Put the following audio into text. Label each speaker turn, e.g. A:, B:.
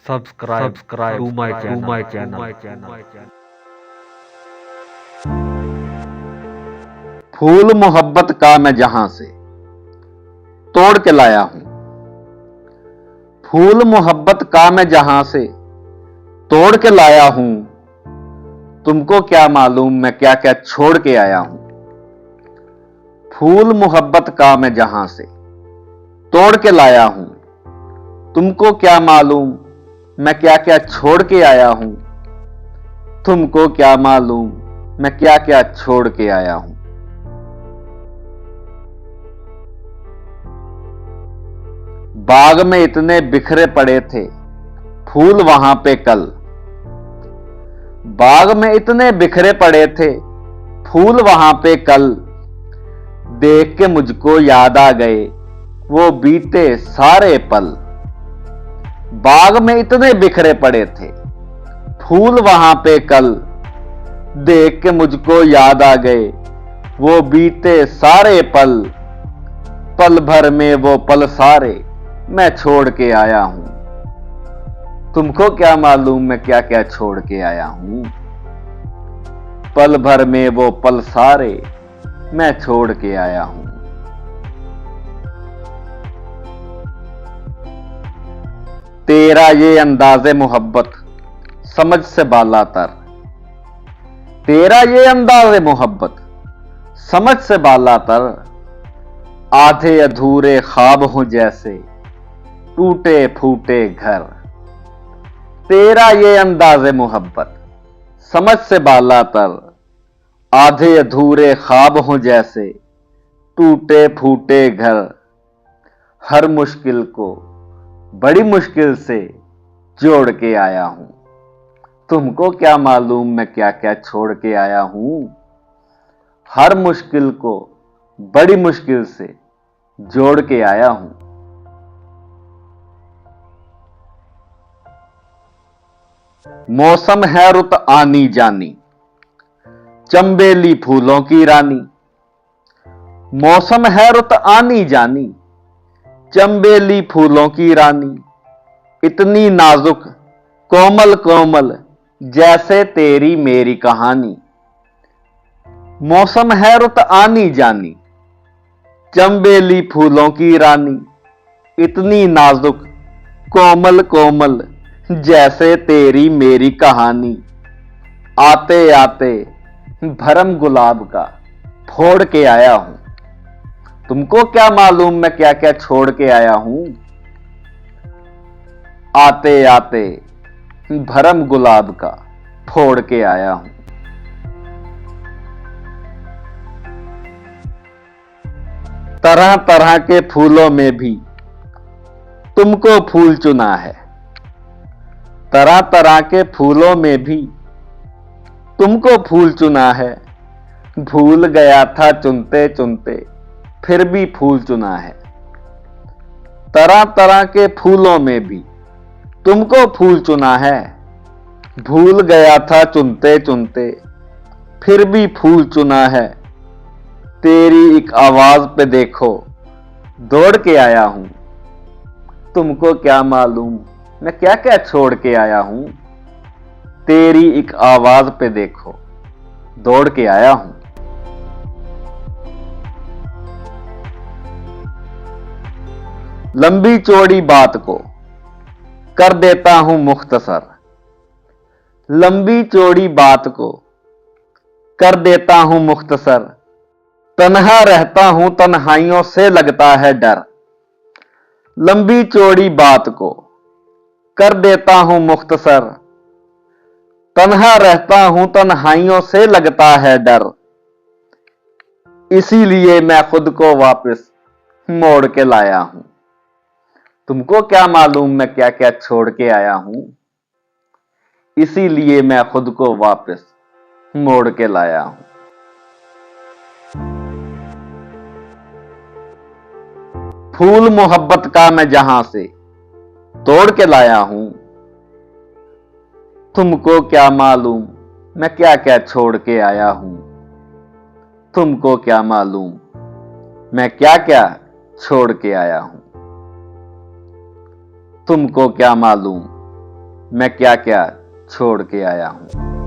A: Subscribe to my channel.
B: फूल मोहब्बत का मैं जहां से तोड़ के लाया हूं। फूल मोहब्बत का मैं जहां से तोड़ के लाया हूं। तुमको क्या मालूम मैं क्या क्या छोड़ के आया हूं। फूल मोहब्बत का मैं जहां से तोड़ के लाया हूं। तुमको क्या मालूम मैं क्या क्या छोड़ के आया हूं। तुमको क्या मालूम मैं क्या क्या छोड़ के आया हूं। बाग में इतने बिखरे पड़े थे फूल वहां पे कल। बाग में इतने बिखरे पड़े थे फूल वहां पे कल। देख के मुझको याद आ गए वो बीते सारे पल। बाग में इतने बिखरे पड़े थे फूल वहां पे कल। देख के मुझको याद आ गए वो बीते सारे पल। पल भर में वो पल सारे मैं छोड़ के आया हूं। तुमको क्या मालूम मैं क्या क्या छोड़ के आया हूं। पल भर में वो पल सारे मैं छोड़ के आया हूं। तेरा ये अंदाज़े मोहब्बत समझ से बालातर। तेरा ये अंदाज़े मोहब्बत समझ से बालातर। आधे अधूरे ख्वाब हों जैसे टूटे फूटे घर। तेरा ये अंदाज़े मोहब्बत समझ से बालातर। आधे अधूरे ख्वाब हों जैसे टूटे फूटे घर। हर मुश्किल को बड़ी मुश्किल से जोड़ के आया हूं। तुमको क्या मालूम मैं क्या क्या छोड़ के आया हूं। हर मुश्किल को बड़ी मुश्किल से जोड़ के आया हूं। मौसम है रुत आनी जानी चंबेली फूलों की रानी। मौसम है रुत आनी जानी चंबेली फूलों की रानी। इतनी नाजुक कोमल कोमल जैसे तेरी मेरी कहानी। मौसम है रुत आनी जानी चंबेली फूलों की रानी। इतनी नाजुक कोमल कोमल जैसे तेरी मेरी कहानी। आते आते भरम गुलाब का फोड़ के आया हूं। तुमको क्या मालूम मैं क्या क्या छोड़ के आया हूं। आते आते भरम गुलाब का फोड़ के आया हूं। तरह तरह के फूलों में भी तुमको फूल चुना है। तरह तरह के फूलों में भी तुमको फूल चुना है। भूल गया था चुनते चुनते फिर भी फूल चुना है। तरह तरह के फूलों में भी तुमको फूल चुना है। भूल गया था चुनते चुनते फिर भी फूल चुना है। तेरी एक आवाज पे देखो दौड़ के आया हूं। तुमको क्या मालूम मैं क्या क्या छोड़ के आया हूं। तेरी एक आवाज पे देखो दौड़ के आया हूं। लंबी चौड़ी बात को कर देता हूं मुख्तसर। लंबी चौड़ी बात को कर देता हूं मुख्तसर। तन्हा रहता हूं तन्हाइयों से लगता है डर। लंबी चौड़ी बात को कर देता हूं मुख्तसर। तन्हा रहता हूं तन्हाइयों से लगता है डर। इसीलिए मैं खुद को वापस मोड़ के लाया हूं। तुमको क्या मालूम मैं क्या क्या छोड़ के आया हूं। इसीलिए मैं खुद को वापस मोड़ के लाया हूं। फूल मोहब्बत का मैं जहां से तोड़ के लाया हूं। तुमको क्या मालूम मैं क्या क्या छोड़ के आया हूं। तुमको क्या मालूम मैं क्या क्या छोड़ के आया हूं। तुमको क्या मालूम मैं क्या क्या छोड़ के आया हूं।